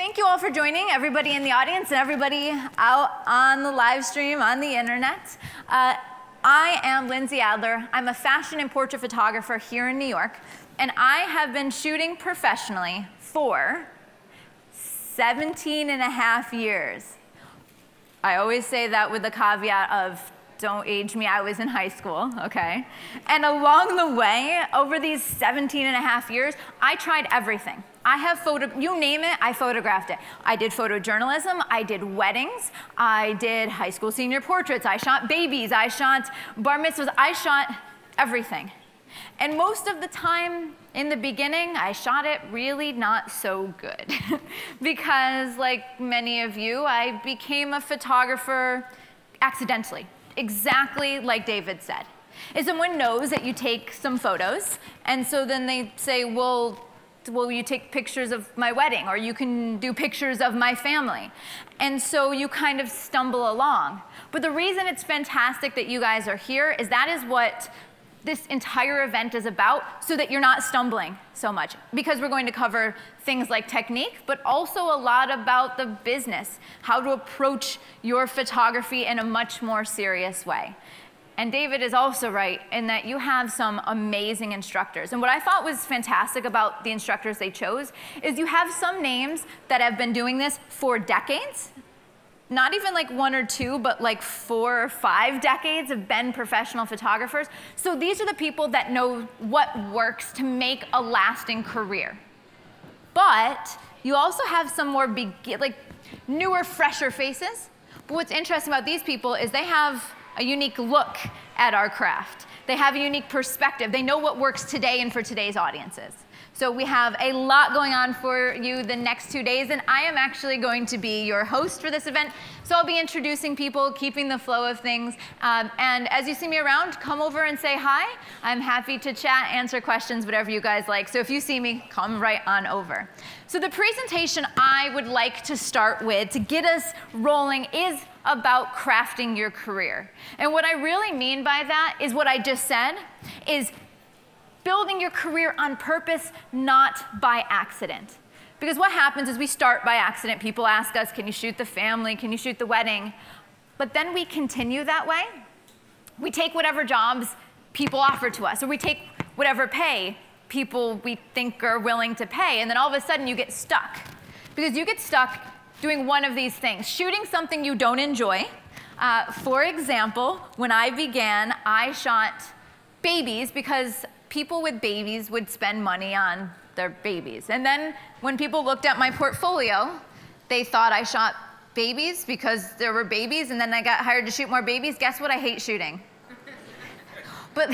Thank you all for joining, everybody in the audience and everybody out on the live stream on the internet. I am Lindsay Adler. I'm a fashion and portrait photographer here in New York, and I have been shooting professionally for 17.5 years. I always say that with the caveat of don't age me, I was in high school, okay? And along the way, over these 17.5 years, I tried everything. I have you name it, I photographed it. I did photojournalism, I did weddings, I did high school senior portraits, I shot babies, I shot bar mitzvahs, I shot everything. And most of the time, in the beginning, I shot it really not so good. Because like many of you, I became a photographer accidentally, exactly like David said. Is someone knows that you take some photos, and so then they say, well, will you take pictures of my wedding, or you can do pictures of my family. And so you kind of stumble along. But the reason it's fantastic that you guys are here is that is what this entire event is about, so that you're not stumbling so much. Because we're going to cover things like technique, but also a lot about the business, how to approach your photography in a much more serious way. And David is also right in that you have some amazing instructors. And what I thought was fantastic about the instructors they chose is you have some names that have been doing this for decades. Not even like 1 or 2, but like 4 or 5 decades have been professional photographers. So these are the people that know what works to make a lasting career. But you also have some more newer, fresher faces. But what's interesting about these people is they have a unique look at our craft. They have a unique perspective. They know what works today and for today's audiences. So we have a lot going on for you the next 2 days, and I am actually going to be your host for this event. So I'll be introducing people, keeping the flow of things. And as you see me around, come over and say hi. I'm happy to chat, answer questions, whatever you guys like. So if you see me, come right on over. So the presentation I would like to start with to get us rolling is about crafting your career. And what I really mean by that is what I just said, is building your career on purpose, not by accident. Because what happens is we start by accident. People ask us, can you shoot the family? Can you shoot the wedding? But then we continue that way. We take whatever jobs people offer to us, or we take whatever pay people we think are willing to pay, and then all of a sudden you get stuck. Because you get stuck doing one of these things, shooting something you don't enjoy. For example, when I began, I shot babies because people with babies would spend money on their babies. And then when people looked at my portfolio, they thought I shot babies because there were babies, and then I got hired to shoot more babies. Guess what? I hate shooting. But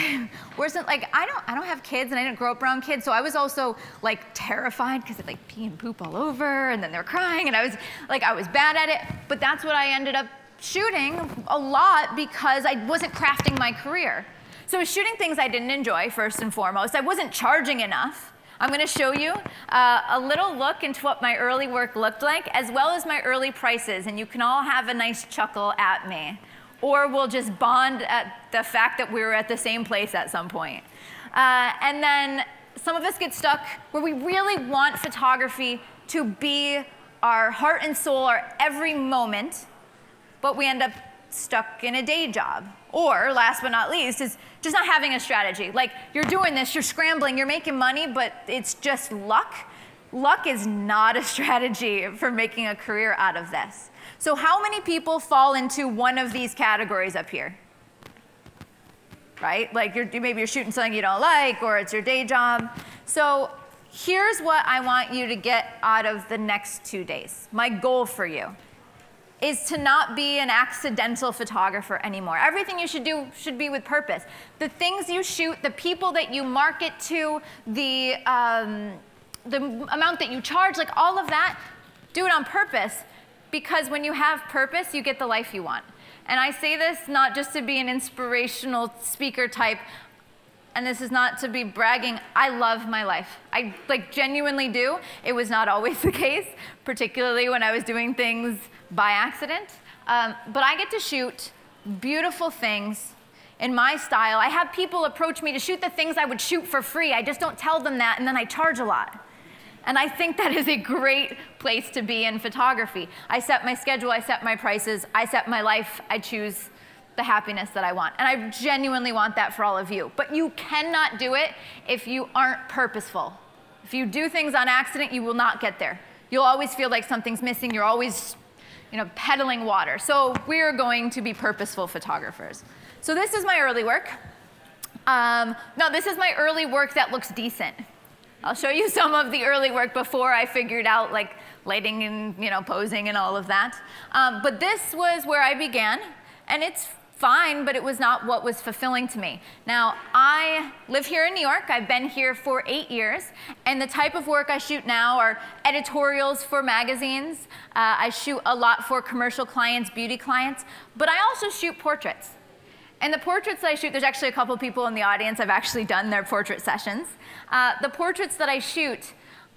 worse than, like, I don't have kids, and I didn't grow up around kids, so I was also like terrified because they'd like pee and poop all over, and then they're crying, and I was bad at it. But that's what I ended up shooting a lot because I wasn't crafting my career. So I was shooting things I didn't enjoy, first and foremost. I wasn't charging enough. I'm going to show you a little look into what my early work looked like, as well as my early prices, and you can all have a nice chuckle at me. Or we'll just bond at the fact that we were at the same place at some point. And then some of us get stuck where we really want photography to be our heart and soul, our every moment, but we end up stuck in a day job. Or, last but not least, is just not having a strategy. Like, you're doing this, you're scrambling, you're making money, but it's just luck. Luck is not a strategy for making a career out of this. So how many people fall into one of these categories up here? Right? Like, maybe you're shooting something you don't like, or it's your day job. So here's what I want you to get out of the next 2 days. My goal for you is to not be an accidental photographer anymore. Everything you should do should be with purpose. The things you shoot, the people that you market to, the amount that you charge, like all of that, do it on purpose. Because when you have purpose, you get the life you want. And I say this not just to be an inspirational speaker type, and this is not to be bragging. I love my life. I genuinely do. It was not always the case, particularly when I was doing things by accident. But I get to shoot beautiful things in my style. I have people approach me to shoot the things I would shoot for free. I just don't tell them that, and then I charge a lot. And I think that is a great place to be in photography. I set my schedule, I set my prices, I set my life, I choose the happiness that I want. And I genuinely want that for all of you. But you cannot do it if you aren't purposeful. If you do things on accident, you will not get there. You'll always feel like something's missing. You're always, peddling water. So we're going to be purposeful photographers. So this is my early work. No, this is my early work that looks decent. I'll show you some of the early work before I figured out like lighting and posing and all of that. But this was where I began, and it's fine, but it was not what was fulfilling to me. Now, I live here in New York. I've been here for 8 years, and the type of work I shoot now are editorials for magazines. I shoot a lot for commercial clients, beauty clients, but I also shoot portraits. And the portraits that I shoot, there's actually a couple people in the audience I've actually done their portrait sessions. The portraits that I shoot,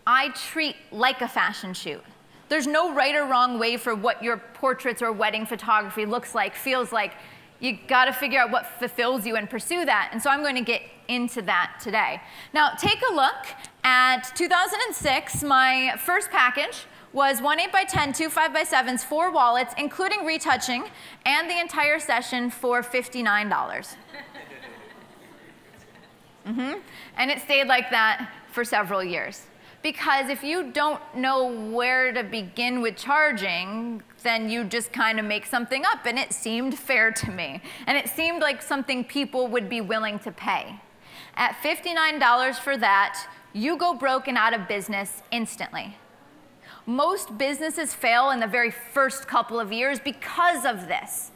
I treat like a fashion shoot. There's no right or wrong way for what your portraits or wedding photography looks like, feels like. You got to figure out what fulfills you and pursue that. And so I'm going to get into that today. Now, take a look at 2006. My first package was 1 8x10, 2 5x7s, 4 wallets, including retouching, and the entire session for $59. And it stayed like that for several years. Because if you don't know where to begin with charging, then you just kind of make something up, and it seemed fair to me. And it seemed like something people would be willing to pay. At $59 for that, you go broke and out of business instantly. Most businesses fail in the very first couple of years because of this.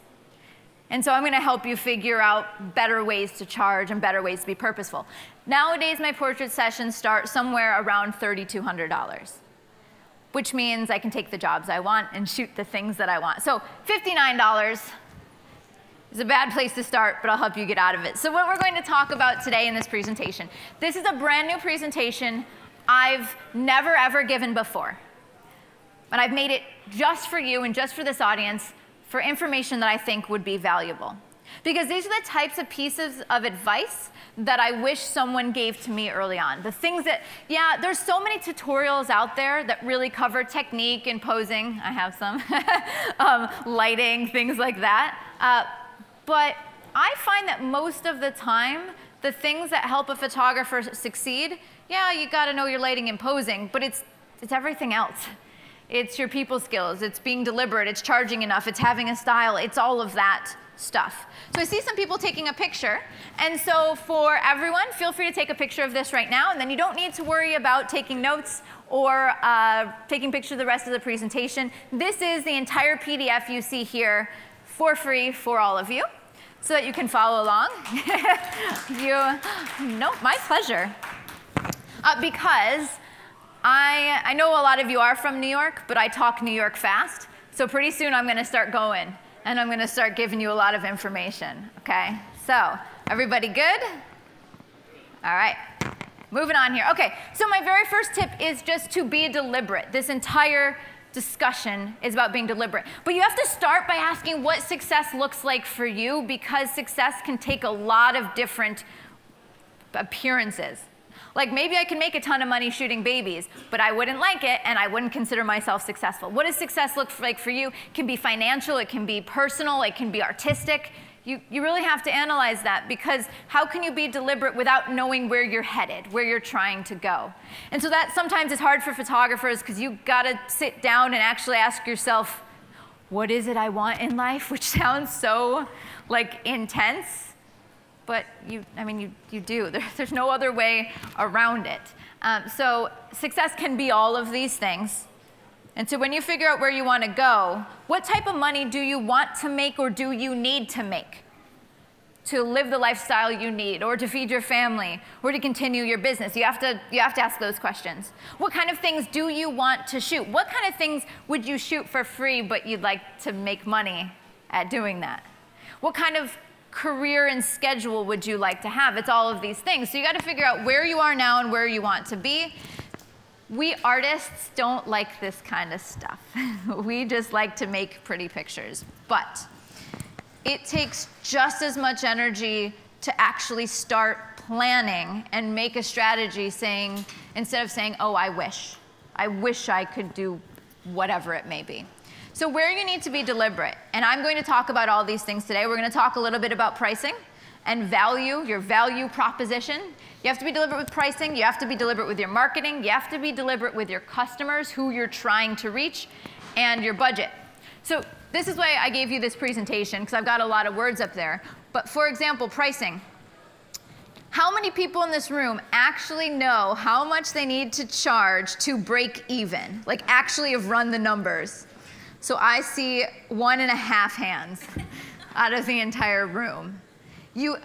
And so I'm going to help you figure out better ways to charge and better ways to be purposeful. Nowadays, my portrait sessions start somewhere around $3,200, which means I can take the jobs I want and shoot the things that I want. So $59 is a bad place to start, but I'll help you get out of it. So what we're going to talk about today in this presentation, this is a brand new presentation I've never, ever given before. But I've made it just for you and just for this audience for information that I think would be valuable. Because these are the types of pieces of advice that I wish someone gave to me early on. The things that, there's so many tutorials out there that really cover technique and posing. I have some. Lighting, things like that. But I find that most of the time, the things that help a photographer succeed, you gotta know your lighting and posing, but it's everything else. It's your people skills, it's being deliberate, it's charging enough, it's having a style, it's all of that stuff. So I see some people taking a picture, and so for everyone, feel free to take a picture of this right now, and then you don't need to worry about taking notes or taking pictures of the rest of the presentation. This is the entire PDF you see here for free for all of you, so that you can follow along. My pleasure. Because I know a lot of you are from New York, but I talk New York fast. So pretty soon I'm going to start going, and I'm going to start giving you a lot of information. Okay? So everybody good? All right. Moving on here. Okay. So my very first tip is just to be deliberate. This entire discussion is about being deliberate. But you have to start by asking what success looks like for you, because success can take a lot of different appearances. Like maybe I can make a ton of money shooting babies, but I wouldn't like it and I wouldn't consider myself successful. What does success look like for you? It can be financial, it can be personal, it can be artistic. You really have to analyze that, because how can you be deliberate without knowing where you're headed, where you're trying to go? And so that sometimes is hard for photographers, because you gotta sit down and actually ask yourself, what is it I want in life? Which sounds so like intense. But you do. There's no other way around it. So success can be all of these things. And so when you figure out where you want to go, what type of money do you want to make, or do you need to make to live the lifestyle you need, or to feed your family, or to continue your business? You have to ask those questions. What kind of things do you want to shoot? What kind of things would you shoot for free, but you'd like to make money at doing that? What kind of career and schedule would you like to have? It's all of these things. So you got to figure out where you are now and where you want to be. We artists don't like this kind of stuff. We just like to make pretty pictures. But it takes just as much energy to actually start planning and make a strategy saying, instead of saying, oh, I wish I could do whatever it may be. So where you need to be deliberate, and I'm going to talk about all these things today. We're going to talk a little bit about pricing and value, your value proposition. You have to be deliberate with pricing. You have to be deliberate with your marketing. You have to be deliberate with your customers, who you're trying to reach, and your budget. So this is why I gave you this presentation, because I've got a lot of words up there. But for example, pricing. How many people in this room actually know how much they need to charge to break even? Like actually have run the numbers. So I see 1.5 hands out of the entire room.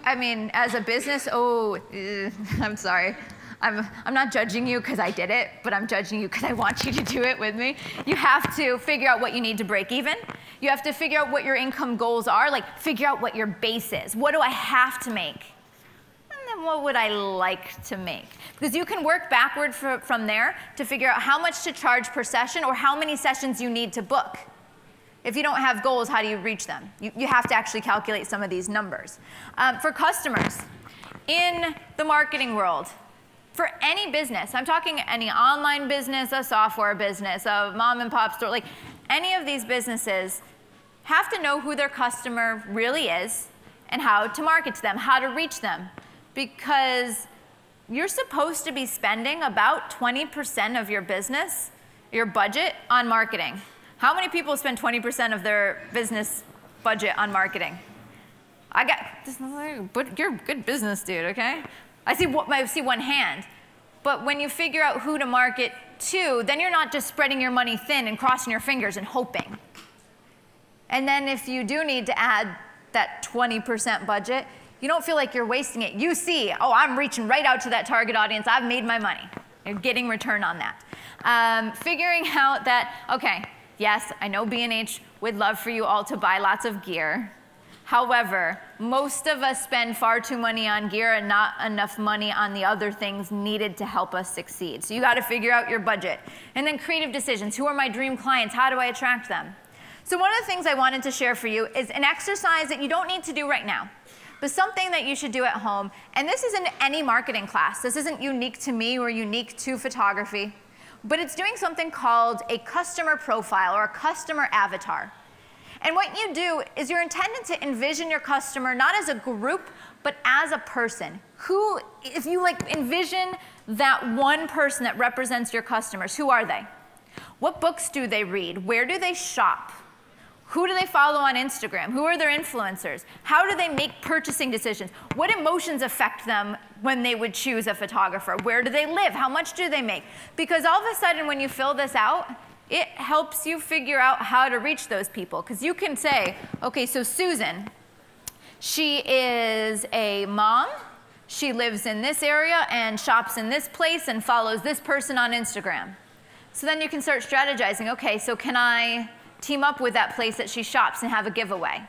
I mean, as a business, I'm sorry. I'm not judging you because I did it, but I'm judging you because I want you to do it with me. You have to figure out what you need to break even. You have to figure out what your income goals are, like figure out what your base is. What do I have to make? And then what would I like to make? Because you can work backward from there to figure out how much to charge per session or how many sessions you need to book. If you don't have goals, how do you reach them? You have to actually calculate some of these numbers. For customers, in the marketing world, for any business, I'm talking any online business, a software business, a mom and pop store, like any of these businesses have to know who their customer really is and how to market to them, how to reach them. Because you're supposed to be spending about 20% of your business, your budget, on marketing. How many people spend 20% of their business budget on marketing? But you're a good business dude, okay? I see one hand. But when you figure out who to market to, then you're not just spreading your money thin and crossing your fingers and hoping. And then if you do need to add that 20% budget, you don't feel like you're wasting it. You see, oh, I'm reaching right out to that target audience. I've made my money. You're getting return on that. Figuring out that, okay, yes, I know B&H would love for you all to buy lots of gear. However, most of us spend far too money on gear and not enough money on the other things needed to help us succeed. So you got to figure out your budget. And then creative decisions. Who are my dream clients? How do I attract them? So one of the things I wanted to share for you is an exercise that you don't need to do right now, but something that you should do at home. And this isn't any marketing class. This isn't unique to me or unique to photography, but it's doing something called a customer profile or a customer avatar. And what you do is you're intended to envision your customer not as a group, but as a person. Who, if you envision that one person that represents your customers, who are they? What books do they read? Where do they shop? Who do they follow on Instagram? Who are their influencers? How do they make purchasing decisions? What emotions affect them when they would choose a photographer? Where do they live? How much do they make? Because all of a sudden when you fill this out, it helps you figure out how to reach those people. Because you can say, okay, so Susan, she is a mom, she lives in this area and shops in this place and follows this person on Instagram. So then you can start strategizing, okay, so can I team up with that place that she shops and have a giveaway?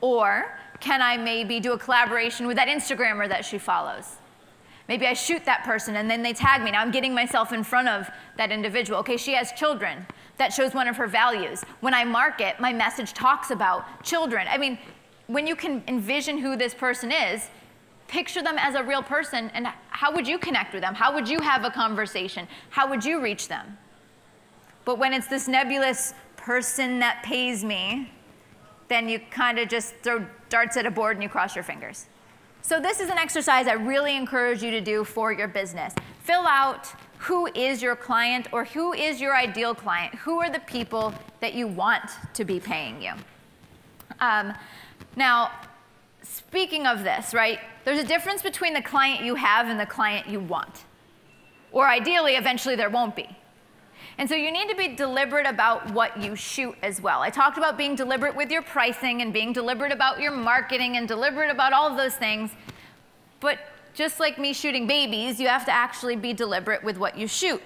Or can I maybe do a collaboration with that Instagrammer that she follows? Maybe I shoot that person and then they tag me. Now I'm getting myself in front of that individual. Okay, she has children. That shows one of her values. When I market, my message talks about children. I mean, when you can envision who this person is, picture them as a real person, and how would you connect with them? How would you have a conversation? How would you reach them? But when it's this nebulous person that pays me, then you kind of just throw darts at a board and you cross your fingers. So this is an exercise I really encourage you to do for your business. Fill out who is your client or who is your ideal client. Who are the people that you want to be paying you? Now, speaking of this, right, there's a difference between the client you have and the client you want. Or ideally, eventually there won't be. And so you need to be deliberate about what you shoot as well. I talked about being deliberate with your pricing and being deliberate about your marketing and deliberate about all of those things. But just like me shooting babies, you have to actually be deliberate with what you shoot.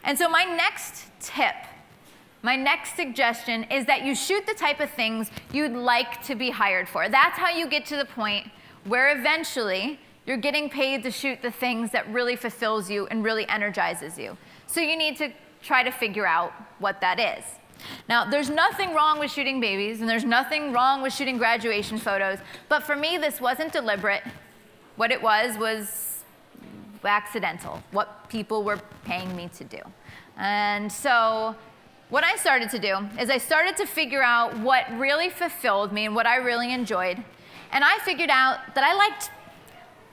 And so my next tip, my next suggestion is that you shoot the type of things you'd like to be hired for. That's how you get to the point where eventually you're getting paid to shoot the things that really fulfills you and really energizes you. So you need to try to figure out what that is. Now, there's nothing wrong with shooting babies, and there's nothing wrong with shooting graduation photos, but for me, this wasn't deliberate. What it was accidental, what people were paying me to do. And so what I started to do is I started to figure out what really fulfilled me and what I really enjoyed. And I figured out that I liked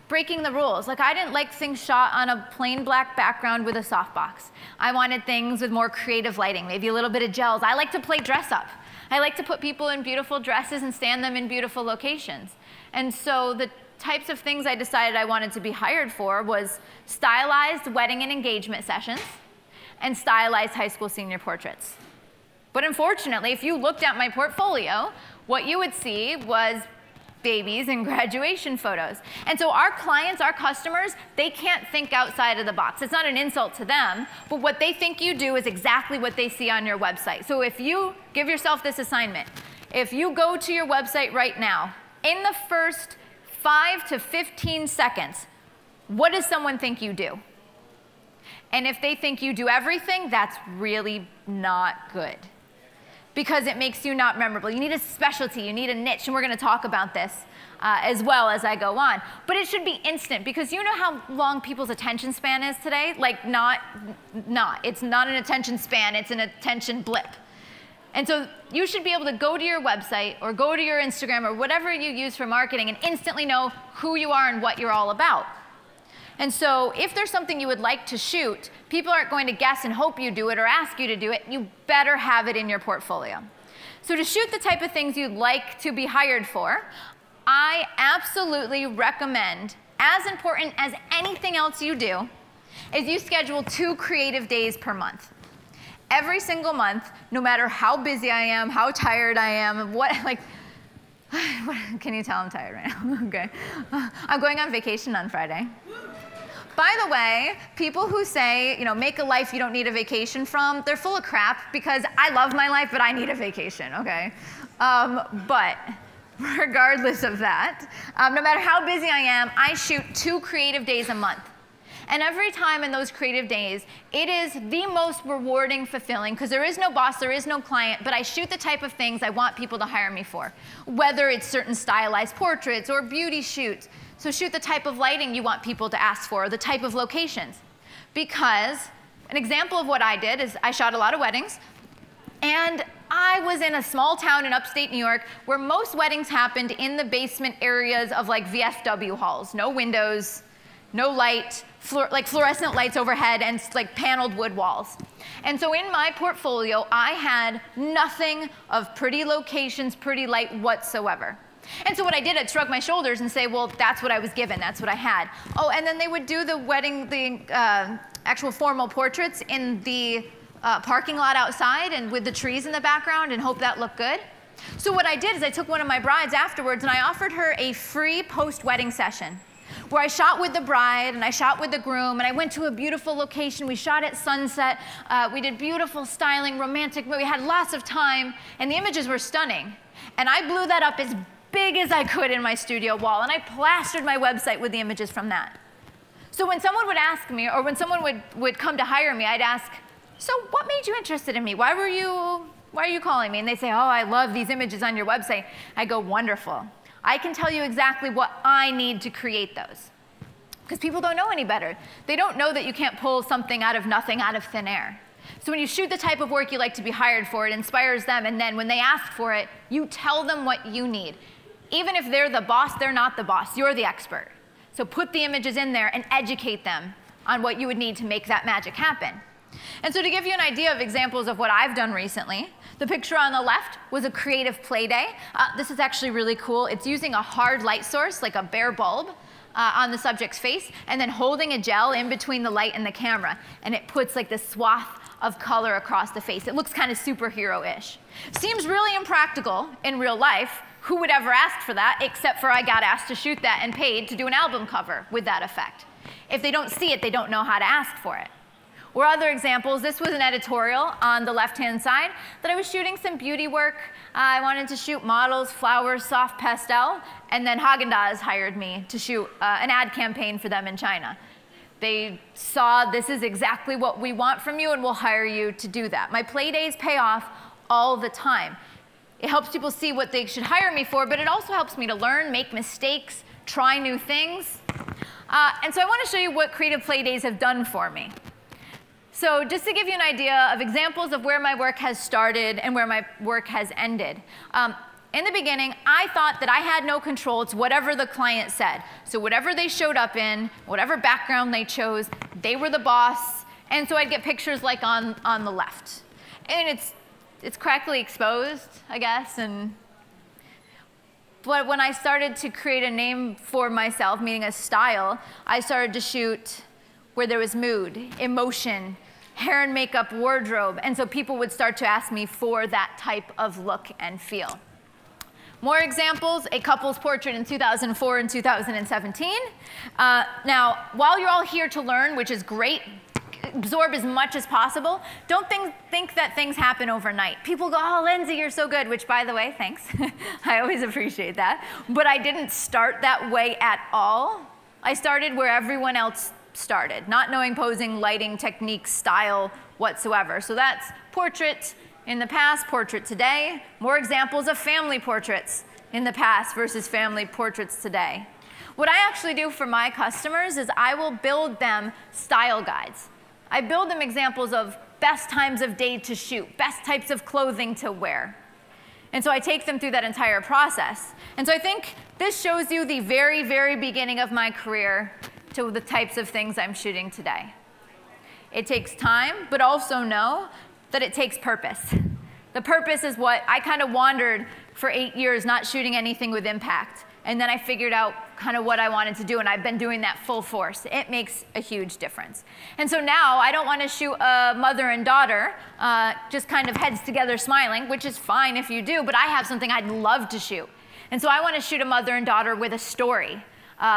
breaking the rules. Like, I didn't like things shot on a plain black background with a softbox. I wanted things with more creative lighting, maybe a little bit of gels. I like to play dress up. I like to put people in beautiful dresses and stand them in beautiful locations. And so the types of things I decided I wanted to be hired for was stylized wedding and engagement sessions and stylized high school senior portraits. But unfortunately, if you looked at my portfolio, what you would see was babies and graduation photos. And so our clients, our customers, they can't think outside of the box. It's not an insult to them, but what they think you do is exactly what they see on your website. So if you give yourself this assignment, if you go to your website right now, in the first 5 to 15 seconds, what does someone think you do? And if they think you do everything, that's really not good, because it makes you not memorable. You need a specialty, you need a niche, and we're going to talk about this as well as I go on. But it should be instant, because you know how long people's attention span is today? Like, it's not an attention span, it's an attention blip. And so you should be able to go to your website or go to your Instagram or whatever you use for marketing and instantly know who you are and what you're all about. And so if there's something you would like to shoot, people aren't going to guess and hope you do it or ask you to do it. You better have it in your portfolio. So to shoot the type of things you'd like to be hired for, I absolutely recommend, as important as anything else you do, is you schedule 2 creative days per month. Every single month, no matter how busy I am, how tired I am, can you tell I'm tired right now? Okay. I'm going on vacation on Friday. By the way, people who say, make a life you don't need a vacation from, they're full of crap, because I love my life, but I need a vacation, okay? But regardless of that, no matter how busy I am, I shoot 2 creative days a month. And every time in those creative days, it is the most rewarding, fulfilling, because there is no boss, there is no client, but I shoot the type of things I want people to hire me for, whether it's certain stylized portraits or beauty shoots. So shoot the type of lighting you want people to ask for, or the type of locations. Because an example of what I did is I shot a lot of weddings, and I was in a small town in upstate New York where most weddings happened in the basement areas of like VFW halls. No windows, no light, like fluorescent lights overhead, and like paneled wood walls. And so in my portfolio, I had nothing of pretty locations, pretty light whatsoever. And so what I did, I'd shrug my shoulders and say, well, that's what I was given, that's what I had. Oh, and then they would do the wedding, the actual formal portraits in the parking lot outside and with the trees in the background and hope that looked good. So what I did is I took one of my brides afterwards and I offered her a free post-wedding session where I shot with the bride and I shot with the groom, and I went to a beautiful location. We shot at sunset. We did beautiful styling, romantic, but we had lots of time, and the images were stunning. And I blew that up as big as I could in my studio wall, and I plastered my website with the images from that. So when someone would ask me, or when someone would come to hire me, I'd ask, so what made you interested in me? Why are you calling me? And they say, oh, I love these images on your website. I go, wonderful. I can tell you exactly what I need to create those. Because people don't know any better. They don't know that you can't pull something out of nothing, out of thin air. So when you shoot the type of work you like to be hired for, it inspires them, and then when they ask for it, you tell them what you need. Even if they're the boss, they're not the boss. You're the expert. So put the images in there and educate them on what you would need to make that magic happen. And so to give you an idea of examples of what I've done recently, the picture on the left was a creative play day. This is actually really cool. It's using a hard light source, like a bare bulb, on the subject's face, and then holding a gel in between the light and the camera. And it puts like this swath of color across the face. It looks kind of superhero-ish. Seems really impractical in real life. Who would ever ask for that, except for I got asked to shoot that and paid to do an album cover with that effect. If they don't see it, they don't know how to ask for it. Or other examples, this was an editorial on the left-hand side that I was shooting some beauty work. I wanted to shoot models, flowers, soft pastel, and then Haagen-Dazs hired me to shoot an ad campaign for them in China. They saw, this is exactly what we want from you, and we'll hire you to do that. My play days pay off all the time. It helps people see what they should hire me for, but it also helps me to learn, make mistakes, try new things. And so I want to show you what Creative Play Days have done for me. So just to give you an idea of examples of where my work has started and where my work has ended. In the beginning, I thought that I had no control. It's whatever the client said. So whatever they showed up in, whatever background they chose, they were the boss. And so I'd get pictures like on the left. And it's correctly exposed, I guess. But when I started to create a name for myself, meaning a style, I started to shoot where there was mood, emotion, hair and makeup, wardrobe. And so people would start to ask me for that type of look and feel. More examples, a couple's portrait in 2004 and 2017. Now, while you're all here to learn, which is great, absorb as much as possible, don't think that things happen overnight. People go, oh, Lindsay, you're so good, which, by the way, thanks. I always appreciate that. But I didn't start that way at all. I started where everyone else started, not knowing posing, lighting, technique, style whatsoever. So that's portrait in the past, portrait today. More examples of family portraits in the past versus family portraits today. What I actually do for my customers is I will build them style guides. I build them examples of best times of day to shoot, best types of clothing to wear. And so I take them through that entire process. And so I think this shows you the very, very beginning of my career to the types of things I'm shooting today. It takes time, but also know that it takes purpose. The purpose is what I kind of wandered for 8 years not shooting anything with impact. And then I figured out kind of what I wanted to do, and I've been doing that full force. It makes a huge difference. And so now I don't want to shoot a mother and daughter just kind of heads together smiling, which is fine if you do, but I have something I'd love to shoot. And so I want to shoot a mother and daughter with a story.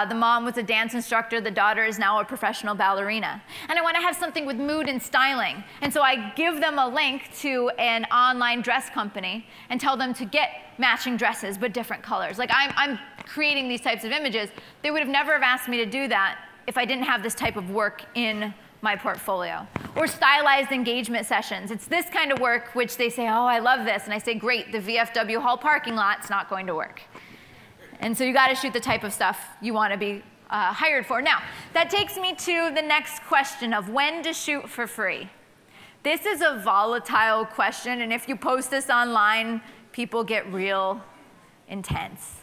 The mom was a dance instructor. The daughter is now a professional ballerina. And I want to have something with mood and styling. And so I give them a link to an online dress company and tell them to get matching dresses but different colors. Like I'm creating these types of images. They would have never have asked me to do that if I didn't have this type of work in my portfolio. Or stylized engagement sessions. It's this kind of work which they say, oh, I love this. And I say, great, the VFW Hall parking lot's not going to work. And so you got to shoot the type of stuff you want to be hired for. Now, that takes me to the next question of when to shoot for free. This is a volatile question, and if you post this online, people get real intense.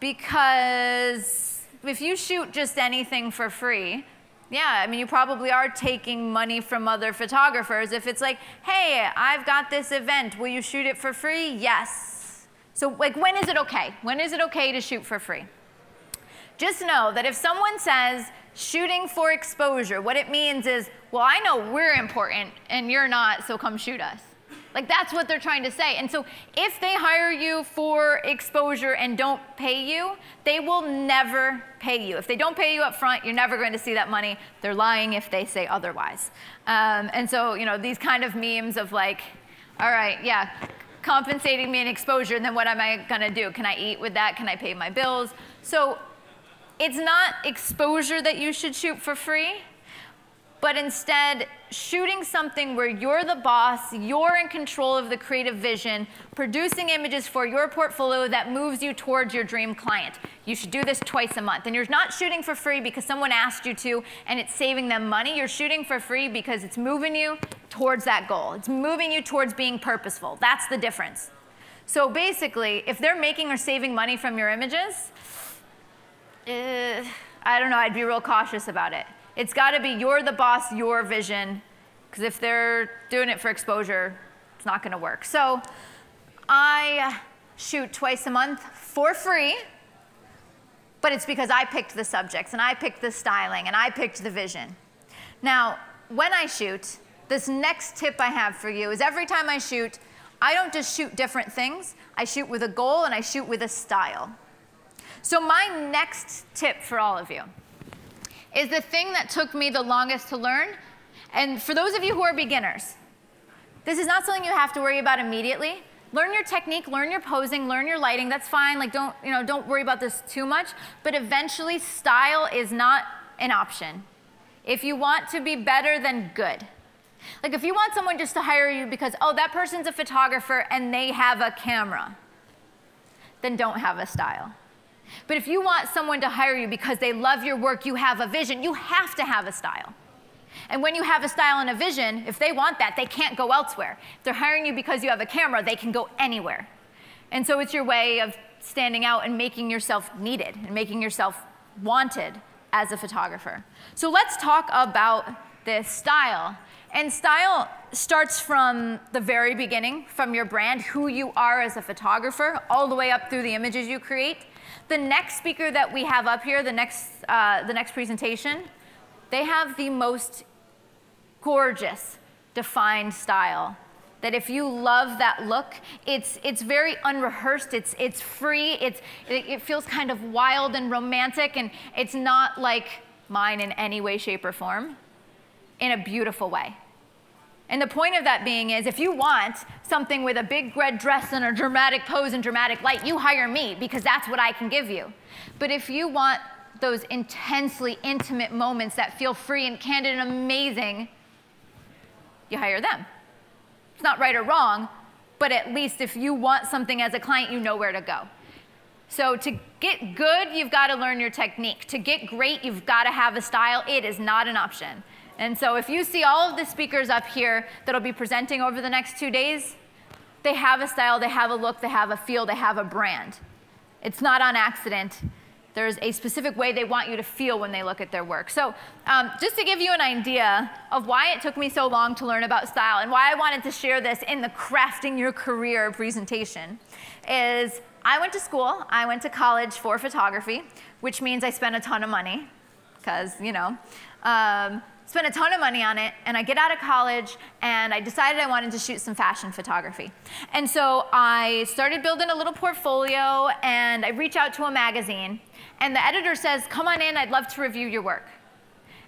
Because if you shoot just anything for free, yeah, I mean, you probably are taking money from other photographers. If it's like, hey, I've got this event, will you shoot it for free? Yes. So like, when is it okay? When is it okay to shoot for free? Just know that if someone says shooting for exposure, what it means is, well, I know we're important and you're not, so come shoot us. Like, that's what they're trying to say. And so if they hire you for exposure and don't pay you, they will never pay you. If they don't pay you up front, you're never going to see that money. They're lying if they say otherwise. And so, you know, these kind of memes of like, all right, yeah, compensating me in exposure, and then what am I going to do? Can I eat with that? Can I pay my bills? So it's not exposure that you should shoot for free, but instead shooting something where you're the boss, you're in control of the creative vision, producing images for your portfolio that moves you towards your dream client. You should do this twice a month. And you're not shooting for free because someone asked you to and it's saving them money. You're shooting for free because it's moving you towards that goal. It's moving you towards being purposeful. That's the difference. So basically, if they're making or saving money from your images, I don't know, I'd be real cautious about it. It's got to be you're the boss, your vision, because if they're doing it for exposure, it's not going to work. So I shoot twice a month for free, but it's because I picked the subjects, and I picked the styling, and I picked the vision. Now, when I shoot, this next tip I have for you is every time I shoot, I don't just shoot different things. I shoot with a goal, and I shoot with a style. So my next tip for all of you is the thing that took me the longest to learn. And for those of you who are beginners, this is not something you have to worry about immediately. Learn your technique, learn your posing, learn your lighting. That's fine. Like, don't worry about this too much. But eventually, style is not an option. If you want to be better, then good. Like if you want someone just to hire you because, oh, that person's a photographer and they have a camera, then don't have a style. But if you want someone to hire you because they love your work, you have a vision, you have to have a style. And when you have a style and a vision, if they want that, they can't go elsewhere. If they're hiring you because you have a camera, they can go anywhere. And so it's your way of standing out and making yourself needed and making yourself wanted as a photographer. So let's talk about this style. And style starts from the very beginning, from your brand, who you are as a photographer, all the way up through the images you create. The next speaker that we have up here, the next presentation, they have the most gorgeous, defined style. That if you love that look, it's very unrehearsed, it's free, it feels kind of wild and romantic, and it's not like mine in any way, shape, or form, in a beautiful way. And the point of that being is, if you want something with a big red dress and a dramatic pose and dramatic light, you hire me, because that's what I can give you. But if you want those intensely intimate moments that feel free and candid and amazing, you hire them. It's not right or wrong, but at least if you want something as a client, you know where to go. So to get good, you've got to learn your technique. To get great, you've got to have a style. It is not an option. And so if you see all of the speakers up here that'll be presenting over the next 2 days, they have a style, they have a look, they have a feel, they have a brand. It's not on accident. There's a specific way they want you to feel when they look at their work. So just to give you an idea of why it took me so long to learn about style and why I wanted to share this in the Crafting Your Career presentation is I went to school, I went to college for photography, which means I spent a ton of money because, you know, spent a ton of money on it, and I get out of college, and I decided I wanted to shoot some fashion photography. And so I started building a little portfolio, and I reach out to a magazine, and the editor says, come on in, I'd love to review your work.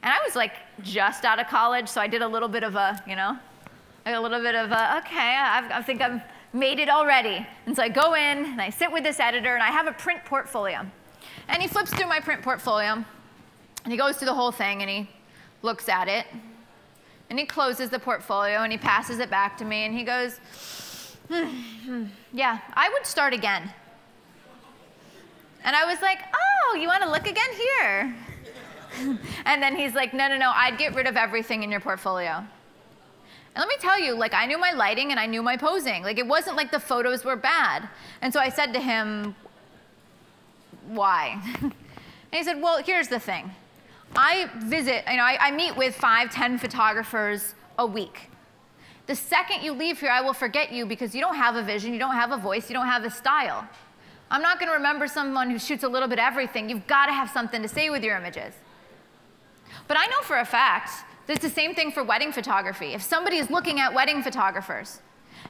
And I was like just out of college, so I did a little bit of a, you know, like a little bit of a, okay, I think I've made it already. And so I go in, and I sit with this editor, and I have a print portfolio. And he flips through my print portfolio, and he goes through the whole thing, and he looks at it, and he closes the portfolio, and he passes it back to me, and he goes, yeah, I would start again. And I was like, oh, you want to look again? Here. And then he's like, no, I'd get rid of everything in your portfolio. And let me tell you, like, I knew my lighting and I knew my posing. Like, it wasn't like the photos were bad. And so I said to him, why? And he said, well, here's the thing. I visit, you know, I meet with 5, 10 photographers a week. The second you leave here, I will forget you because you don't have a vision, you don't have a voice, you don't have a style. I'm not going to remember someone who shoots a little bit of everything. You've got to have something to say with your images. But I know for a fact that it's the same thing for wedding photography. If somebody is looking at wedding photographers,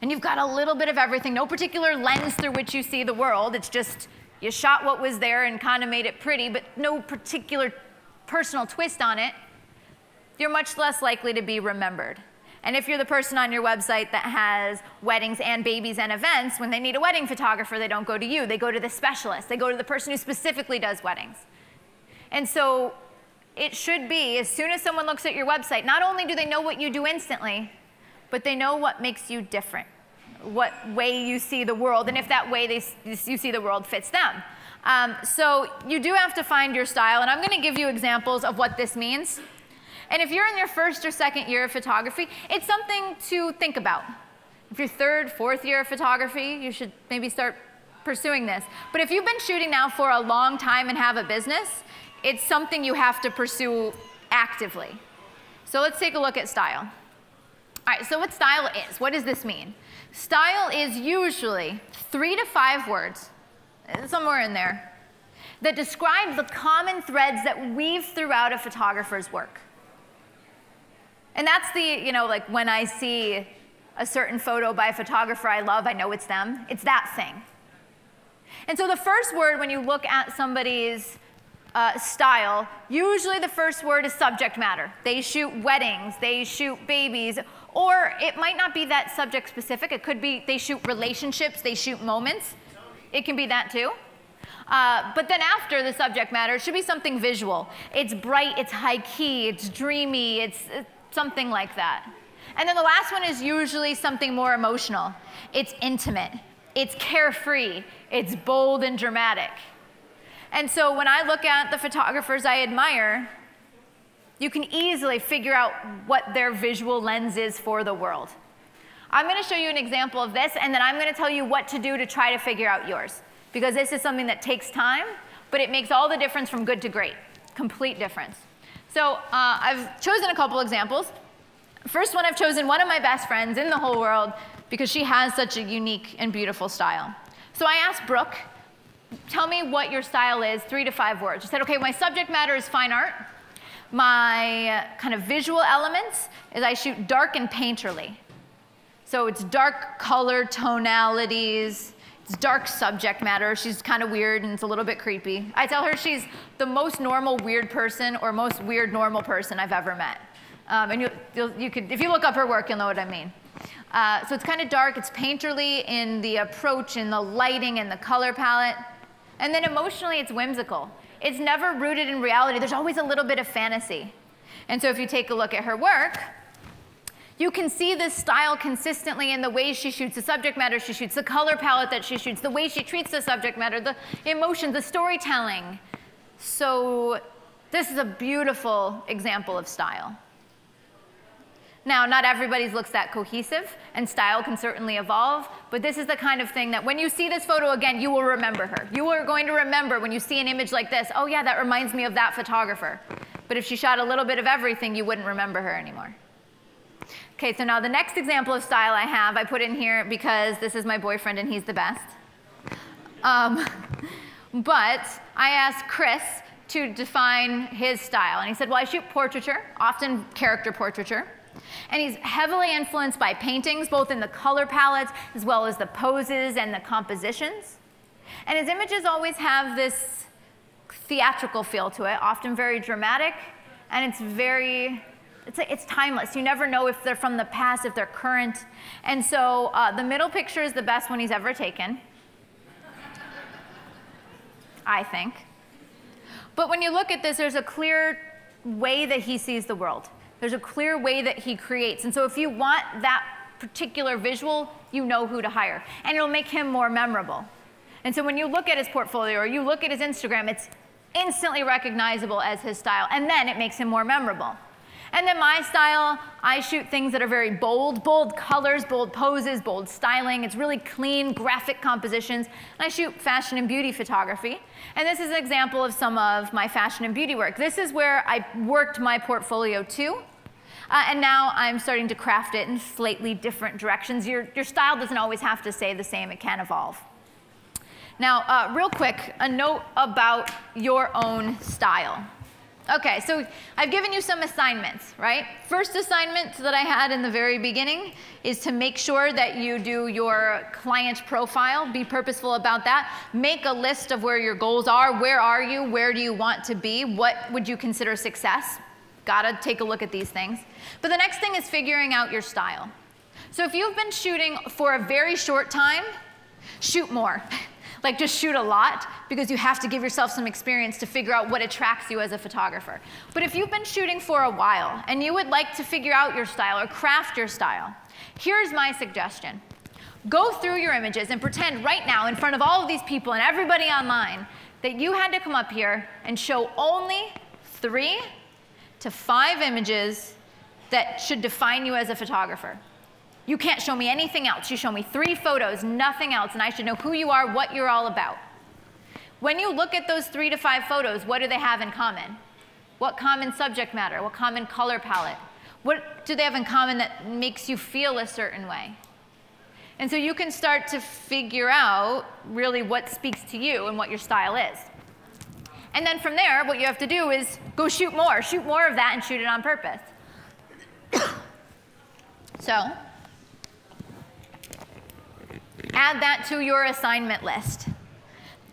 and you've got a little bit of everything, no particular lens through which you see the world, it's just you shot what was there and kind of made it pretty, but no particular personal twist on it, you're much less likely to be remembered. And if you're the person on your website that has weddings and babies and events, when they need a wedding photographer, they don't go to you. They go to the specialist. They go to the person who specifically does weddings. And so it should be, as soon as someone looks at your website, not only do they know what you do instantly, but they know what makes you different, what way you see the world, and if that way you see the world fits them. So you do have to find your style, and I'm going to give you examples of what this means. And if you're in your first or second year of photography, it's something to think about. If you're third, fourth year of photography, you should maybe start pursuing this. But if you've been shooting now for a long time and have a business, it's something you have to pursue actively. So let's take a look at style. All right, so what style is? What does this mean? Style is usually 3 to 5 words, somewhere in there, that describe the common threads that weave throughout a photographer's work. And that's the, you know, like when I see a certain photo by a photographer I love, I know it's them. It's that thing. And so the first word when you look at somebody's style, usually the first word is subject matter. They shoot weddings, they shoot babies, or it might not be that subject specific. It could be they shoot relationships, they shoot moments. It can be that too. But then after the subject matter, it should be something visual. It's bright, it's high key, it's dreamy, it's something like that. And then the last one is usually something more emotional. It's intimate. It's carefree. It's bold and dramatic. And so when I look at the photographers I admire, you can easily figure out what their visual lens is for the world. I'm going to show you an example of this, and then I'm going to tell you what to do to try to figure out yours. Because this is something that takes time, but it makes all the difference from good to great. Complete difference. So I've chosen a couple examples. First one, I've chosen one of my best friends in the whole world because she has such a unique and beautiful style. So I asked Brooke, tell me what your style is, 3 to 5 words. She said, okay, my subject matter is fine art. My kind of visual elements is I shoot dark and painterly. So it's dark color tonalities, it's dark subject matter. She's kind of weird and it's a little bit creepy. I tell her she's the most normal weird person or most weird normal person I've ever met. And you could, if you look up her work, you'll know what I mean. So it's kind of dark, it's painterly in the approach, in the lighting, and the color palette. And then emotionally, it's whimsical. It's never rooted in reality. There's always a little bit of fantasy. And so if you take a look at her work, you can see this style consistently in the way she shoots the subject matter she shoots, the color palette that she shoots, the way she treats the subject matter, the emotions, the storytelling. So this is a beautiful example of style. Now, not everybody's looks that cohesive, and style can certainly evolve, but this is the kind of thing that when you see this photo again, you will remember her. You are going to remember when you see an image like this, oh yeah, that reminds me of that photographer. But if she shot a little bit of everything, you wouldn't remember her anymore. Okay, so now the next example of style I have, I put in here because this is my boyfriend and he's the best. But I asked Chris to define his style, and he said, well, I shoot portraiture, often character portraiture. And he's heavily influenced by paintings, both in the color palettes as well as the poses and the compositions. And his images always have this theatrical feel to it, often very dramatic, and it's timeless. You never know if they're from the past, if they're current. And so the middle picture is the best one he's ever taken, I think. But when you look at this, there's a clear way that he sees the world. There's a clear way that he creates. And so if you want that particular visual, you know who to hire. And it'll make him more memorable. And so when you look at his portfolio or you look at his Instagram, it's instantly recognizable as his style. And then it makes him more memorable. And then my style, I shoot things that are very bold, bold colors, bold poses, bold styling. It's really clean, graphic compositions. And I shoot fashion and beauty photography. And this is an example of some of my fashion and beauty work. This is where I worked my portfolio to. And now I'm starting to craft it in slightly different directions. Your style doesn't always have to stay the same. It can evolve. Now, real quick, a note about your own style. Okay, so I've given you some assignments, right? First assignment that I had in the very beginning is to make sure that you do your client profile, be purposeful about that. Make a list of where your goals are. Where are you? Where do you want to be? What would you consider success? Gotta take a look at these things. But the next thing is figuring out your style. So if you've been shooting for a very short time, shoot more. Like just shoot a lot, because you have to give yourself some experience to figure out what attracts you as a photographer. But if you've been shooting for a while and you would like to figure out your style or craft your style, here's my suggestion. Go through your images and pretend right now in front of all of these people and everybody online that you had to come up here and show only 3 to 5 images that should define you as a photographer. You can't show me anything else. You show me 3 photos, nothing else, and I should know who you are, what you're all about. When you look at those 3 to 5 photos, what do they have in common? What common subject matter? What common color palette? What do they have in common that makes you feel a certain way? And so you can start to figure out really what speaks to you and what your style is. And then from there, what you have to do is go shoot more of that and shoot it on purpose. So add that to your assignment list.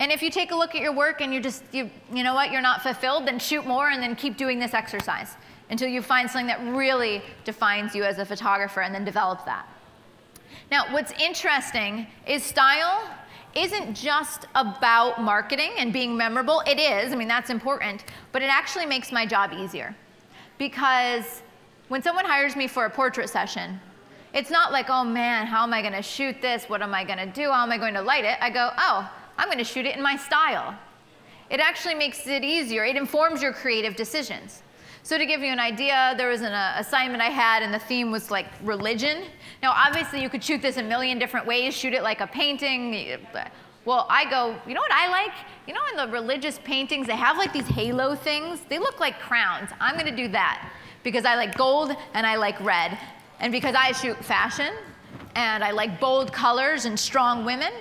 And if you take a look at your work and you know what, you're not fulfilled, then shoot more and then keep doing this exercise until you find something that really defines you as a photographer, and then develop that. Now, what's interesting is style isn't just about marketing and being memorable. It is, I mean, that's important, but it actually makes my job easier. Because when someone hires me for a portrait session, it's not like, oh man, how am I going to shoot this? What am I going to do? How am I going to light it? I go, oh, I'm going to shoot it in my style. It actually makes it easier. It informs your creative decisions. So to give you an idea, there was an assignment I had, and the theme was like religion. Now, obviously, you could shoot this a million different ways, shoot it like a painting. Well, I go, you know what I like? You know in the religious paintings, they have like these halo things? They look like crowns. I'm going to do that because I like gold and I like red. And because I shoot fashion and I like bold colors and strong women,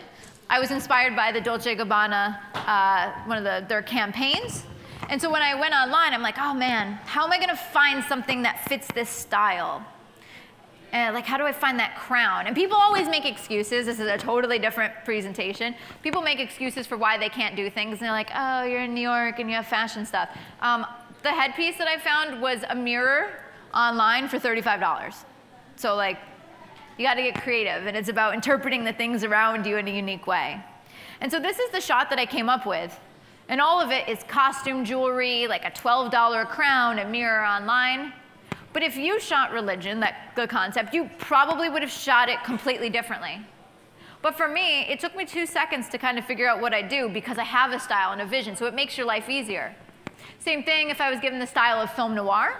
I was inspired by the Dolce & Gabbana, one of their campaigns. And so when I went online, I'm like, oh man, how am I going to find something that fits this style? And like, how do I find that crown? And people always make excuses. This is a totally different presentation. People make excuses for why they can't do things. And they're like, oh, you're in New York and you have fashion stuff. The headpiece that I found was a mirror online for $35. So like, you got to get creative. And it's about interpreting the things around you in a unique way. And so this is the shot that I came up with. And all of it is costume jewelry, like a $12 crown, a mirror online. But if you shot religion, the concept, you probably would have shot it completely differently. But for me, it took me 2 seconds to kind of figure out what I do because I have a style and a vision, so it makes your life easier. Same thing if I was given the style of film noir.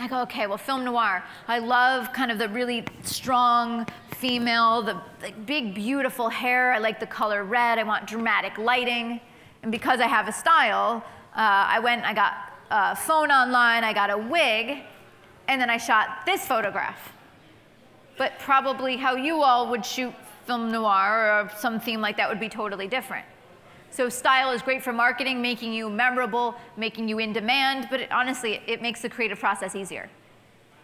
I go, okay, well, film noir. I love kind of the really strong female, the big, beautiful hair. I like the color red. I want dramatic lighting. And because I have a style, I went, I got a phone online, I got a wig, and then I shot this photograph. But probably how you all would shoot film noir or some theme like that would be totally different. So style is great for marketing, making you memorable, making you in demand, but honestly, it makes the creative process easier.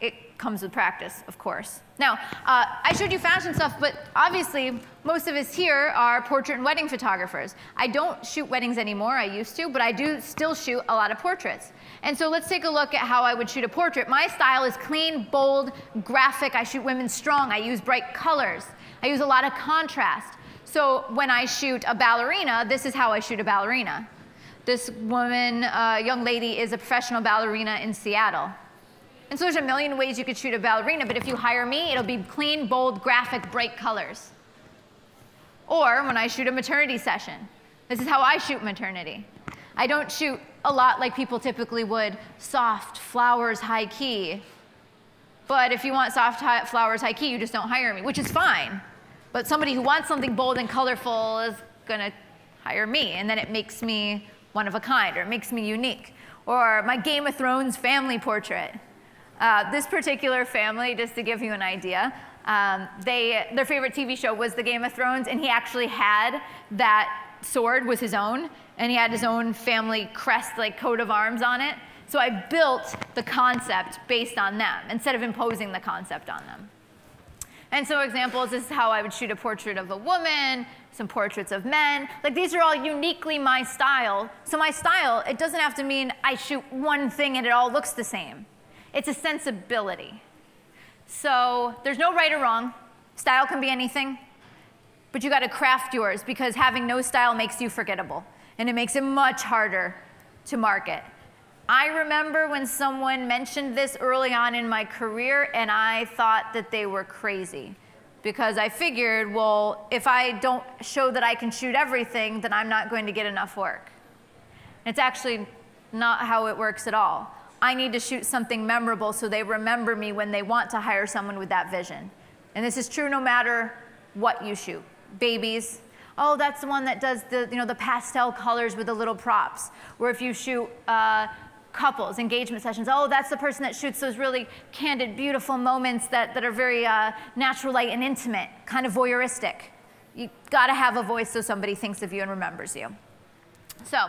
It comes with practice, of course. Now, I showed you fashion stuff, but obviously, most of us here are portrait and wedding photographers. I don't shoot weddings anymore, I used to, but I do still shoot a lot of portraits. And so let's take a look at how I would shoot a portrait. My style is clean, bold, graphic. I shoot women strong. I use bright colors. I use a lot of contrast. So when I shoot a ballerina, this is how I shoot a ballerina. This woman, young lady, is a professional ballerina in Seattle. And so there's a million ways you could shoot a ballerina, but if you hire me, it'll be clean, bold, graphic, bright colors. Or when I shoot a maternity session, this is how I shoot maternity. I don't shoot a lot like people typically would, soft, flowers, high key. But if you want soft flowers, high key, you just don't hire me, which is fine. But somebody who wants something bold and colorful is going to hire me, and then it makes me one of a kind, or it makes me unique. Or my Game of Thrones family portrait. This particular family, just to give you an idea, their favorite TV show was the Game of Thrones, and he actually had that sword was his own, and he had his own family crest, like coat of arms on it. So I built the concept based on them, instead of imposing the concept on them. And so examples, this is how I would shoot a portrait of a woman, some portraits of men. Like these are all uniquely my style. So my style, it doesn't have to mean I shoot one thing and it all looks the same. It's a sensibility. So there's no right or wrong. Style can be anything. But you got to craft yours because having no style makes you forgettable. And it makes it much harder to market. I remember when someone mentioned this early on in my career, and I thought that they were crazy. Because I figured, well, if I don't show that I can shoot everything, then I'm not going to get enough work. It's actually not how it works at all. I need to shoot something memorable so they remember me when they want to hire someone with that vision. And this is true no matter what you shoot. Babies, oh, that's the one that does the pastel colors with the little props. Or if you shoot couples, engagement sessions, oh, that's the person that shoots those really candid, beautiful moments that are very natural light and intimate, kind of voyeuristic. You gotta have a voice so somebody thinks of you and remembers you. So,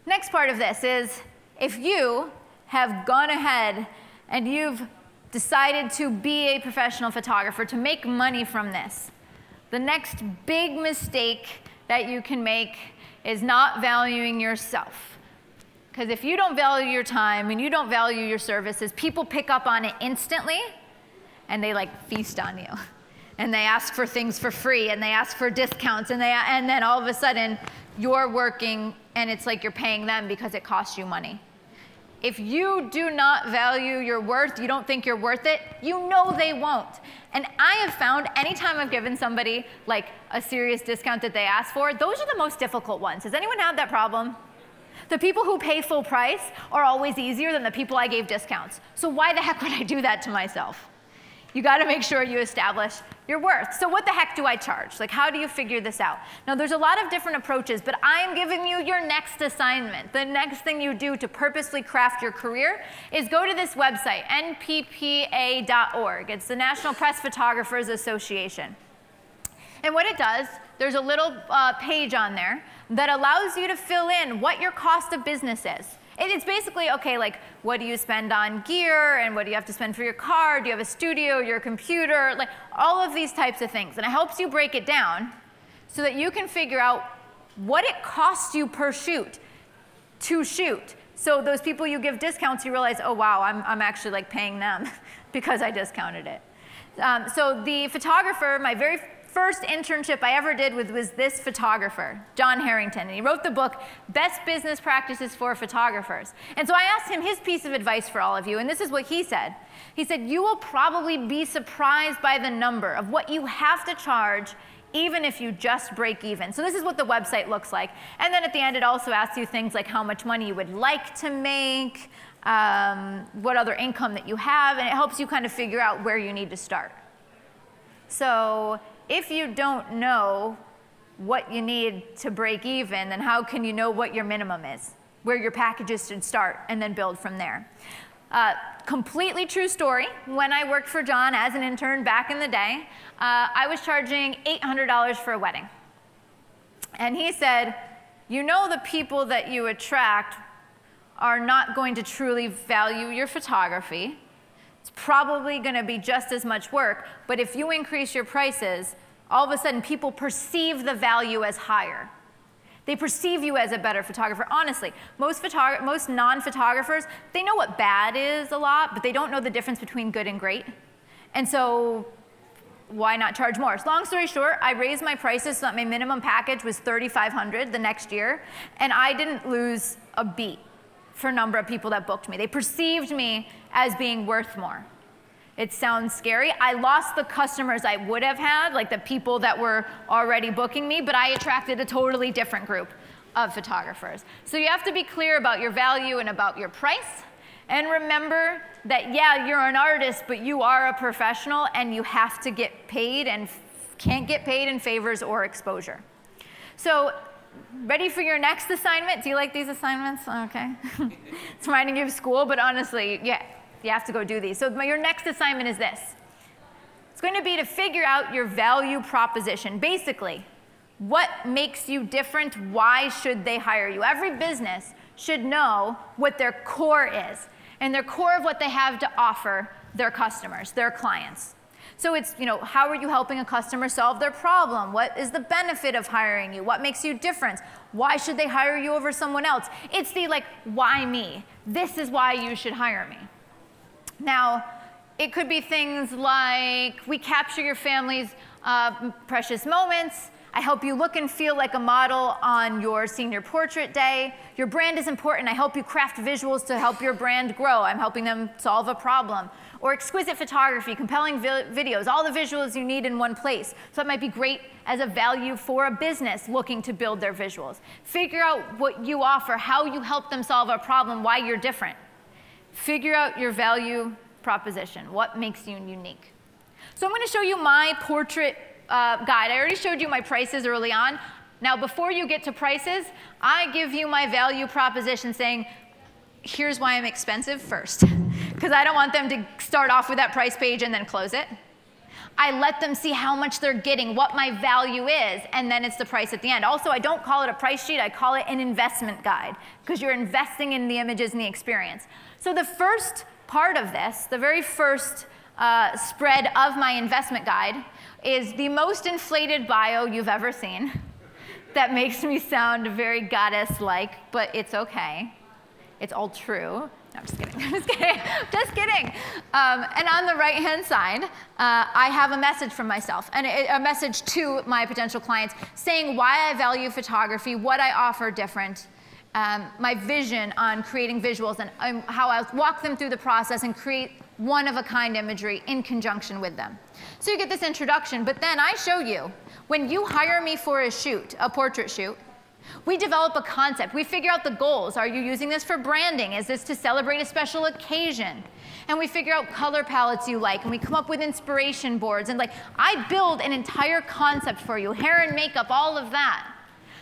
next part of this is, if you have gone ahead and you've decided to be a professional photographer, to make money from this, the next big mistake that you can make is not valuing yourself. Because if you don't value your time and you don't value your services, people pick up on it instantly and they like feast on you. And they ask for things for free and they ask for discounts and then all of a sudden you're working and it's like you're paying them because it costs you money. If you do not value your worth, you don't think you're worth it, you know they won't. And I have found anytime I've given somebody like a serious discount that they ask for, those are the most difficult ones. Has anyone had that problem? The people who pay full price are always easier than the people I gave discounts. So why the heck would I do that to myself? You got to make sure you establish your worth. So what the heck do I charge? Like, how do you figure this out? Now, there's a lot of different approaches, but I'm giving you your next assignment. The next thing you do to purposely craft your career is go to this website, nppa.org. It's the National Press Photographers Association. And what it does, there's a little page on there that allows you to fill in what your cost of business is. It's basically, okay, like, what do you spend on gear, and what do you have to spend for your car? Do you have a studio, your computer? Like, all of these types of things. And it helps you break it down so that you can figure out what it costs you per shoot to shoot. So those people you give discounts, you realize, oh, wow, I'm actually like paying them because I discounted it. So the photographer, my very first internship I ever did was this photographer, John Harrington, and he wrote the book, Best Business Practices for Photographers. And so I asked him his piece of advice for all of you, and this is what he said. He said, you will probably be surprised by the number of what you have to charge even if you just break even. So this is what the website looks like. And then at the end, it also asks you things like how much money you would like to make, what other income that you have, and it helps you kind of figure out where you need to start. So if you don't know what you need to break even, then how can you know what your minimum is, where your packages should start, and then build from there? Completely true story. When I worked for John as an intern back in the day, I was charging $800 for a wedding. And he said, you know the people that you attract are not going to truly value your photography. It's probably going to be just as much work, but if you increase your prices, all of a sudden people perceive the value as higher. They perceive you as a better photographer. Honestly, most non-photographers, they know what bad is a lot, but they don't know the difference between good and great. And so why not charge more? So long story short, I raised my prices so that my minimum package was $3,500 the next year, and I didn't lose a beat for a number of people that booked me. They perceived me as being worth more. It sounds scary. I lost the customers I would have had, like the people that were already booking me, but I attracted a totally different group of photographers. So you have to be clear about your value and about your price. And remember that, yeah, you're an artist, but you are a professional, and you have to get paid and can't get paid in favors or exposure. So ready for your next assignment? Do you like these assignments? Okay. It's reminding you of school, but honestly, yeah, you have to go do these. So your next assignment is this. It's going to be to figure out your value proposition. Basically, what makes you different? Why should they hire you? Every business should know what their core is, and their core of what they have to offer their customers, their clients. So it's, how are you helping a customer solve their problem? What is the benefit of hiring you? What makes you different? Why should they hire you over someone else? It's the, why me? This is why you should hire me. Now, it could be things like, we capture your family's precious moments. I help you look and feel like a model on your senior portrait day. Your brand is important. I help you craft visuals to help your brand grow. I'm helping them solve a problem. Or exquisite photography, compelling videos, all the visuals you need in one place. So that might be great as a value for a business looking to build their visuals. Figure out what you offer, how you help them solve a problem, why you're different. Figure out your value proposition, what makes you unique. So I'm going to show you my portrait guide. I already showed you my prices early on. Now, before you get to prices, I give you my value proposition saying, here's why I'm expensive first, because I don't want them to start off with that price page and then close it. I let them see how much they're getting, what my value is, and then it's the price at the end. Also, I don't call it a price sheet. I call it an investment guide, because you're investing in the images and the experience. So the first part of this, the very first spread of my investment guide, is the most inflated bio you've ever seen. That makes me sound very goddess-like, but it's okay. It's all true. No, I'm just kidding. I'm just kidding. Just kidding. And on the right-hand side, I have a message from myself, and a message to my potential clients saying why I value photography, what I offer different, my vision on creating visuals and how I'll walk them through the process and create one-of-a-kind imagery in conjunction with them. So you get this introduction, but then I show you, when you hire me for a shoot, a portrait shoot, we develop a concept. We figure out the goals. Are you using this for branding? Is this to celebrate a special occasion? And we figure out color palettes you like, and we come up with inspiration boards. And like, I build an entire concept for you, hair and makeup, all of that.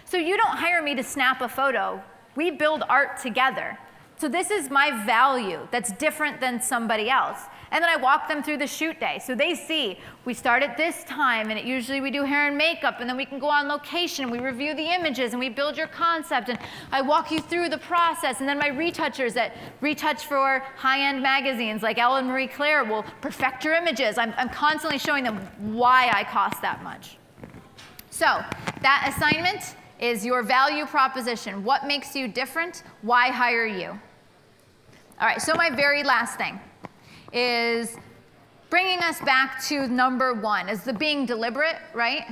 So you don't hire me to snap a photo. We build art together. So this is my value that's different than somebody else. And then I walk them through the shoot day. So they see, we start at this time, and usually we do hair and makeup, and then we can go on location, we review the images, and we build your concept, and I walk you through the process. And then my retouchers that retouch for high-end magazines like Elle and Marie Claire will perfect your images. I'm constantly showing them why I cost that much. So that assignment is your value proposition. What makes you different? Why hire you? All right, so my very last thing is bringing us back to number one, is the being deliberate, right?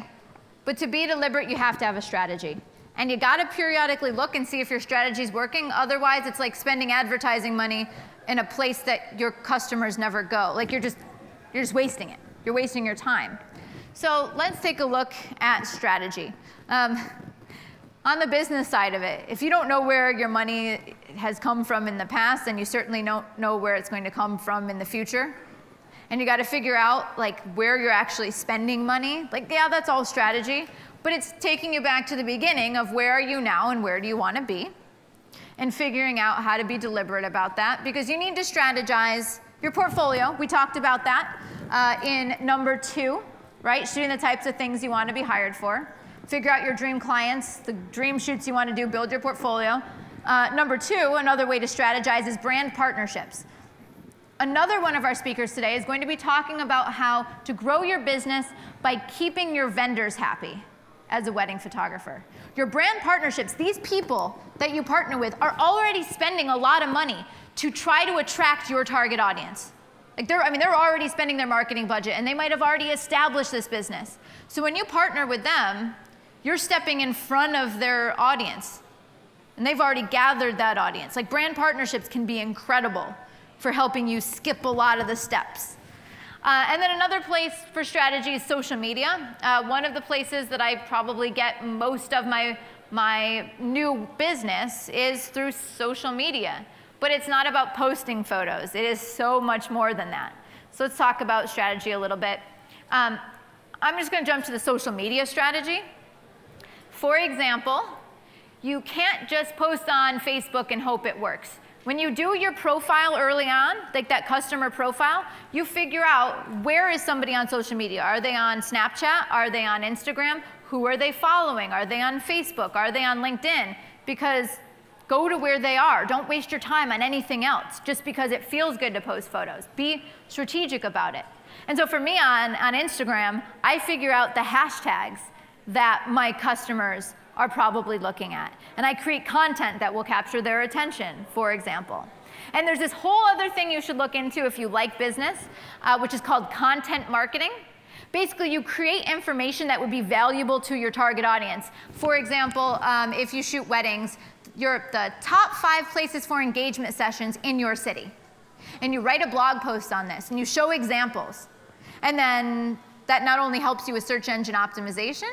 But to be deliberate, you have to have a strategy. And you got to periodically look and see if your strategy is working. Otherwise, it's like spending advertising money in a place that your customers never go. Like you're just wasting it. You're wasting your time. So let's take a look at strategy. On the business side of it, if you don't know where your money has come from in the past, then you certainly don't know where it's going to come from in the future. And you got to figure out like where you're actually spending money. Like, yeah, that's all strategy, but it's taking you back to the beginning of where are you now and where do you want to be, and figuring out how to be deliberate about that, because you need to strategize your portfolio. We talked about that in number 2, right? Shooting the types of things you want to be hired for. Figure out your dream clients, the dream shoots you want to do, build your portfolio. Number 2, another way to strategize is brand partnerships. Another one of our speakers today is going to be talking about how to grow your business by keeping your vendors happy as a wedding photographer. Your brand partnerships, these people that you partner with are already spending a lot of money to try to attract your target audience. Like they're already spending their marketing budget, and they might have already established this business. So when you partner with them, you're stepping in front of their audience, and they've already gathered that audience. Like brand partnerships can be incredible for helping you skip a lot of the steps. And then another place for strategy is social media. One of the places that I probably get most of my new business is through social media. But it's not about posting photos. It is so much more than that. So let's talk about strategy a little bit. I'm just going to jump to the social media strategy. For example, you can't just post on Facebook and hope it works. When you do your profile early on, like that customer profile, you figure out where is somebody on social media. Are they on Snapchat? Are they on Instagram? Who are they following? Are they on Facebook? Are they on LinkedIn? Because go to where they are. Don't waste your time on anything else just because it feels good to post photos. Be strategic about it. And so for me on Instagram, I figure out the hashtags that my customers are probably looking at. And I create content that will capture their attention, for example. And there's this whole other thing you should look into if you like business, which is called content marketing. Basically, you create information that would be valuable to your target audience. For example, if you shoot weddings, you're the top 5 places for engagement sessions in your city. And you write a blog post on this, and you show examples. And then that not only helps you with search engine optimization,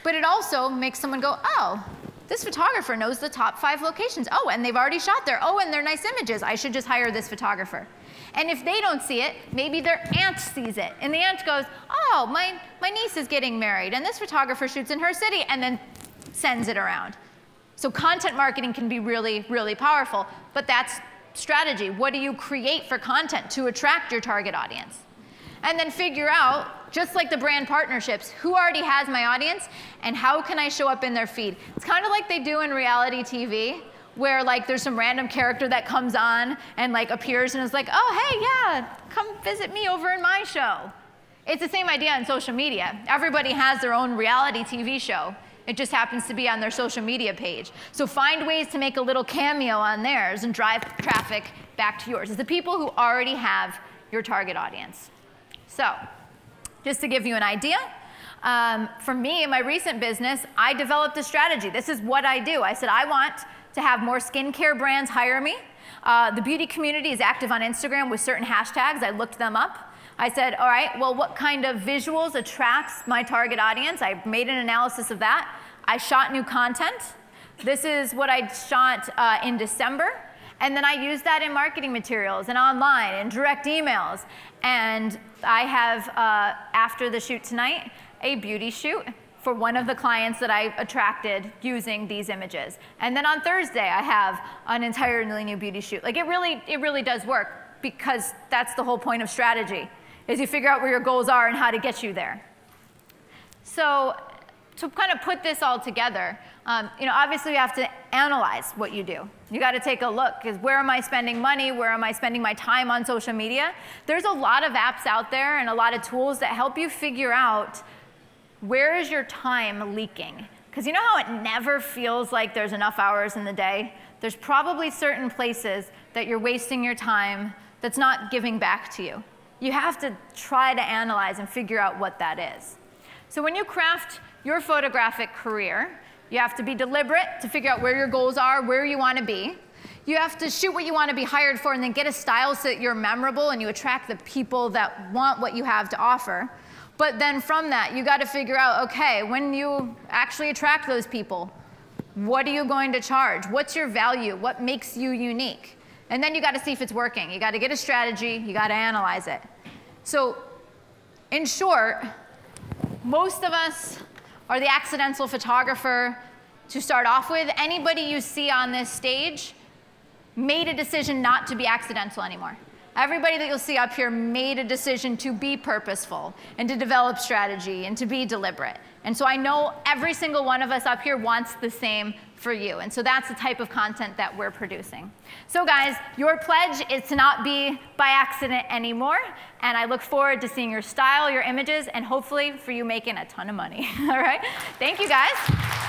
but it also makes someone go, oh, this photographer knows the top 5 locations. Oh, and they've already shot there. Oh, and they're nice images. I should just hire this photographer. And if they don't see it, maybe their aunt sees it. And the aunt goes, oh, my niece is getting married, and this photographer shoots in her city, and then sends it around. So content marketing can be really, really powerful. But that's strategy. What do you create for content to attract your target audience? And then figure out, just like the brand partnerships, who already has my audience and how can I show up in their feed? It's kind of like they do in reality TV, where like there's some random character that comes on and like appears and is like, oh, hey, yeah, come visit me over in my show. It's the same idea on social media. Everybody has their own reality TV show. It just happens to be on their social media page. So find ways to make a little cameo on theirs and drive traffic back to yours. It's the people who already have your target audience. So just to give you an idea, for me in my recent business, I developed a strategy. This is what I do. I said, I want to have more skincare brands hire me. The beauty community is active on Instagram with certain hashtags. I looked them up. I said, all right, well, what kind of visuals attracts my target audience? I made an analysis of that. I shot new content. This is what I shot in December. And then I used that in marketing materials and online and direct emails. And I have, after the shoot tonight, a beauty shoot for one of the clients that I attracted using these images. And then on Thursday, I have an entirely new beauty shoot. Like, it really does work, because that's the whole point of strategy, is you figure out where your goals are and how to get you there. So to kind of put this all together, obviously you have to analyze what you do. You got to take a look, because where am I spending money? Where am I spending my time on social media? There's a lot of apps out there and a lot of tools that help you figure out where is your time leaking. Because you know how it never feels like there's enough hours in the day? There's probably certain places that you're wasting your time that's not giving back to you. You have to try to analyze and figure out what that is. So when you craft your photographic career, you have to be deliberate to figure out where your goals are, where you want to be. You have to shoot what you want to be hired for, and then get a style so that you're memorable and you attract the people that want what you have to offer. But then from that, you got to figure out, okay, when you actually attract those people, what are you going to charge? What's your value? What makes you unique? And then you got to see if it's working. You got to get a strategy. You got to analyze it. So in short, most of us are the accidental photographer to start off with. Anybody you see on this stage made a decision not to be accidental anymore. Everybody that you'll see up here made a decision to be purposeful and to develop strategy and to be deliberate. And so I know every single one of us up here wants the same for you. And so that's the type of content that we're producing. So guys, your pledge is to not be by accident anymore. And I look forward to seeing your style, your images, and hopefully for you making a ton of money. All right? Thank you, guys.